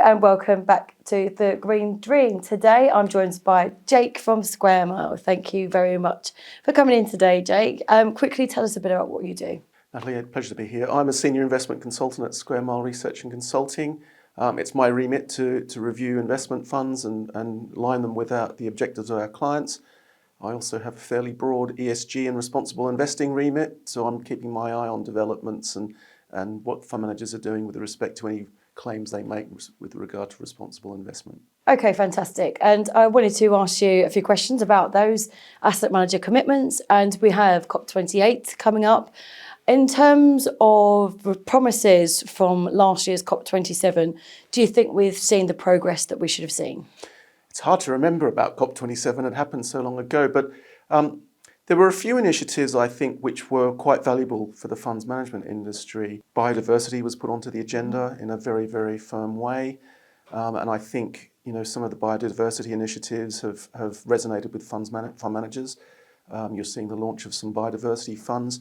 and welcome back to The Green Dream. Today I'm joined by Jake from Square Mile. Thank you very much for coming in today, Jake. Quickly tell us a bit about what you do. Natalie, a pleasure to be here. I'm a senior investment consultant at Square Mile Research and Consulting. It's my remit to review investment funds and line them with the objectives of our clients. I also have a fairly broad ESG and responsible investing remit, so I'm keeping my eye on developments and what fund managers are doing with respect to any claims they make with regard to responsible investment. Okay, fantastic. And I wanted to ask you a few questions about those asset manager commitments, and we have COP28 coming up. In terms of promises from last year's COP27, do you think we've seen the progress that we should have seen? It's hard to remember about COP27, it happened so long ago, but there were a few initiatives, I think, which were quite valuable for the funds management industry. Biodiversity was put onto the agenda in a very, very firm way. And I think, some of the biodiversity initiatives have resonated with fund managers. You're seeing the launch of some biodiversity funds.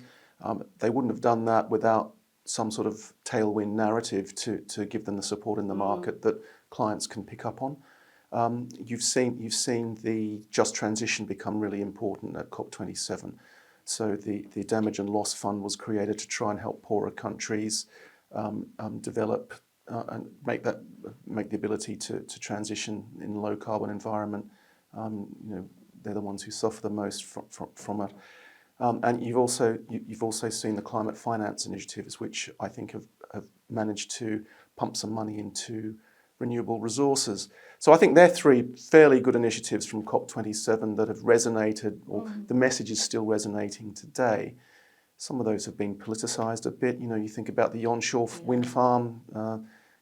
They wouldn't have done that without some sort of tailwind narrative to give them the support in the market that clients can pick up on. You've seen the just transition become really important at COP27. So the damage and loss fund was created to try and help poorer countries develop and make the ability to transition in a low carbon environment. They're the ones who suffer the most from it. And you've also seen the climate finance initiatives, which I think have managed to pump some money into renewable resources. So I think they're three fairly good initiatives from COP27 that have resonated, or the message is still resonating today. Some of those have been politicised a bit. You think about the onshore wind farm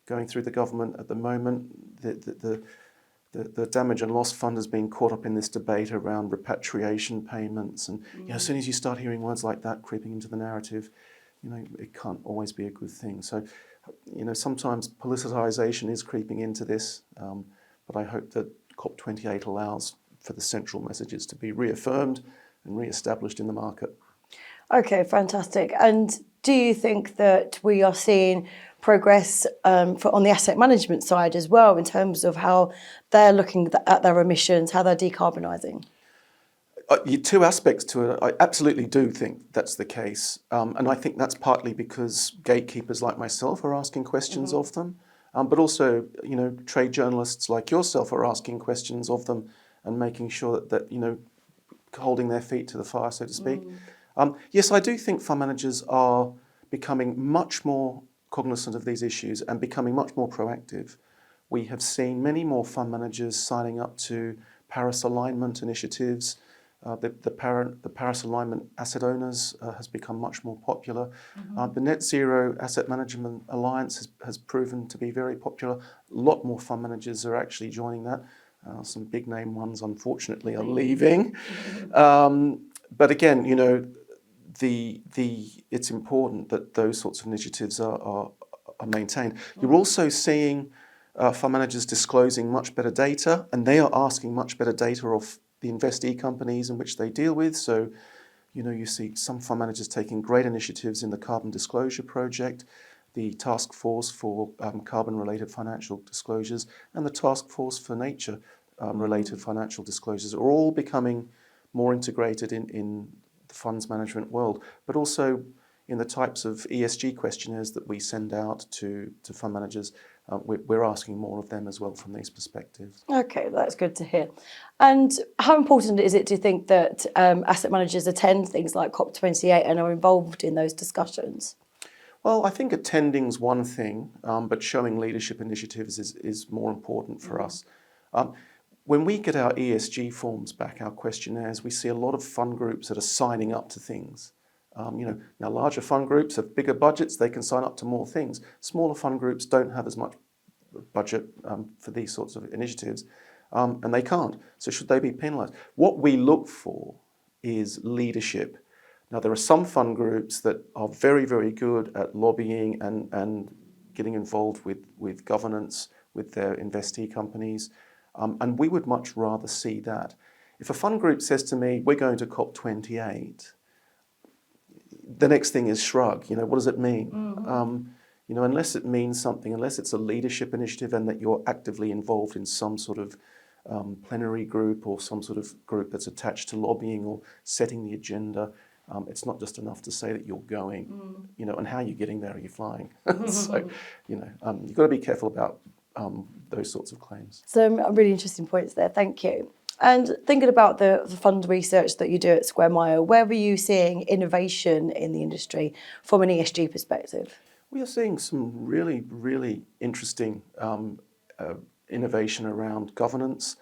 going through the government at the moment. The damage and loss fund has been caught up in this debate around repatriation payments. And as soon as you start hearing words like that creeping into the narrative, it can't always be a good thing. So, sometimes politicisation is creeping into this, but I hope that COP28 allows for the central messages to be reaffirmed and re-established in the market. Okay, fantastic. And do you think that we are seeing progress on the asset management side as well, in terms of how they're looking at their emissions, how they're decarbonising? Two aspects to it. I absolutely do think that's the case. And I think that's partly because gatekeepers like myself are asking questions of them. But also, trade journalists like yourself are asking questions of them and making sure that holding their feet to the fire, so to speak. Yes, I do think fund managers are becoming much more cognizant of these issues and becoming much more proactive. We have seen many more fund managers signing up to Paris alignment initiatives. The Paris Alignment Asset Owners has become much more popular. The Net Zero Asset Management Alliance has proven to be very popular. A lot more fund managers are actually joining that. Some big name ones, unfortunately, are leaving. But again, it's important that those sorts of initiatives are maintained. You're also seeing fund managers disclosing much better data, and they are asking much better data of the investee companies in which they deal with. So, you see some fund managers taking great initiatives in the Carbon Disclosure Project, the Task Force for Carbon-Related Financial Disclosures, and the Task Force for Nature-related Financial Disclosures are all becoming more integrated in the funds management world, but also in the types of ESG questionnaires that we send out to fund managers. We're asking more of them as well from these perspectives. Okay, that's good to hear. And how important is it, do you think, that asset managers attend things like COP28 and are involved in those discussions? Well, I think attending's one thing, but showing leadership initiatives is more important for us. When we get our ESG forms back, our questionnaires, we see a lot of fund groups that are signing up to things. Now larger fund groups have bigger budgets, they can sign up to more things. Smaller fund groups don't have as much budget for these sorts of initiatives, and they can't. So should they be penalised? What we look for is leadership. Now there are some fund groups that are very, very good at lobbying and getting involved with governance, with their investee companies, and we would much rather see that. If a fund group says to me, we're going to COP28, the next thing is shrug. What does it mean? unless it means something, unless it's a leadership initiative and that you're actively involved in some sort of plenary group or some sort of group that's attached to lobbying or setting the agenda, it's not just enough to say that you're going, and how you're getting there, are you flying? So, you've got to be careful about those sorts of claims. Some really interesting points there, thank you. And thinking about the fund research that you do at Square Mile, where were you seeing innovation in the industry from an ESG perspective? We are seeing some really, really interesting innovation around governance.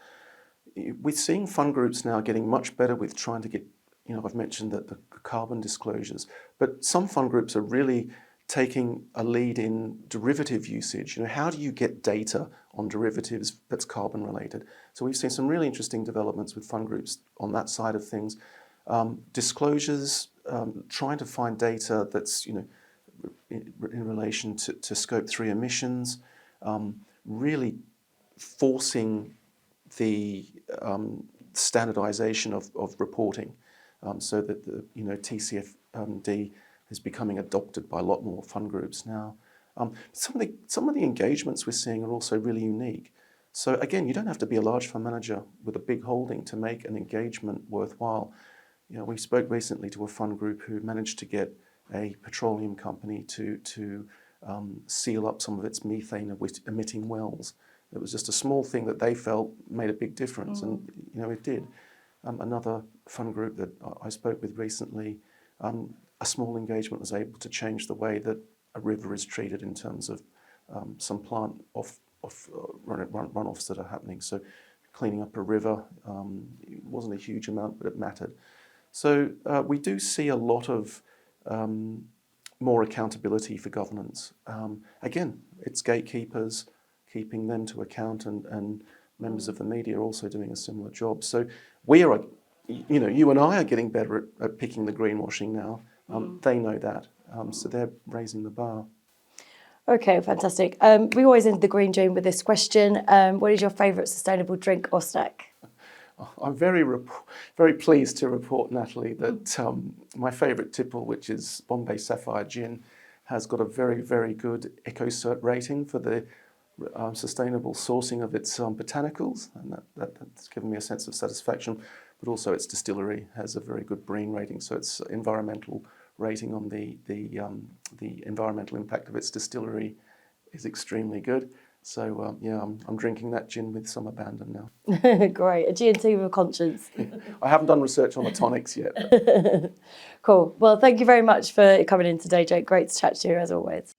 We're seeing fund groups now getting much better with trying to get, I've mentioned that the carbon disclosures, but some fund groups are really taking a lead in derivative usage. How do you get data on derivatives that's carbon related? So we've seen some really interesting developments with fund groups on that side of things. Disclosures, trying to find data that's, in relation to Scope 3 emissions, really forcing the standardization of reporting, so that the TCFD is becoming adopted by a lot more fund groups now. Some of the engagements we're seeing are also really unique. So again, you don't have to be a large fund manager with a big holding to make an engagement worthwhile. We spoke recently to a fund group who managed to get a petroleum company to seal up some of its methane emitting wells. It was just a small thing that they felt made a big difference, and it did. Another fund group that I spoke with recently, a small engagement was able to change the way that a river is treated in terms of some plant runoffs that are happening. So cleaning up a river, it wasn't a huge amount, but it mattered. So we do see a lot of more accountability for governance. Again, it's gatekeepers, keeping them to account, and members of the media are also doing a similar job. So we are, you and I are getting better at picking the greenwashing now. They know that, so they're raising the bar. Okay, fantastic. We always end the Green Dream with this question. What is your favourite sustainable drink or snack? I'm very pleased to report, Natalie, that my favourite tipple, which is Bombay Sapphire Gin, has got a very, very good EcoCert rating for the sustainable sourcing of its botanicals, and that's given me a sense of satisfaction. But also its distillery has a very good BREEAM rating, so its environmental rating on the environmental impact of its distillery is extremely good. So I'm drinking that gin with some abandon now. Great, a G&T with a conscience. I haven't done research on the tonics yet. Cool. Well, thank you very much for coming in today, Jake. Great to chat to you as always.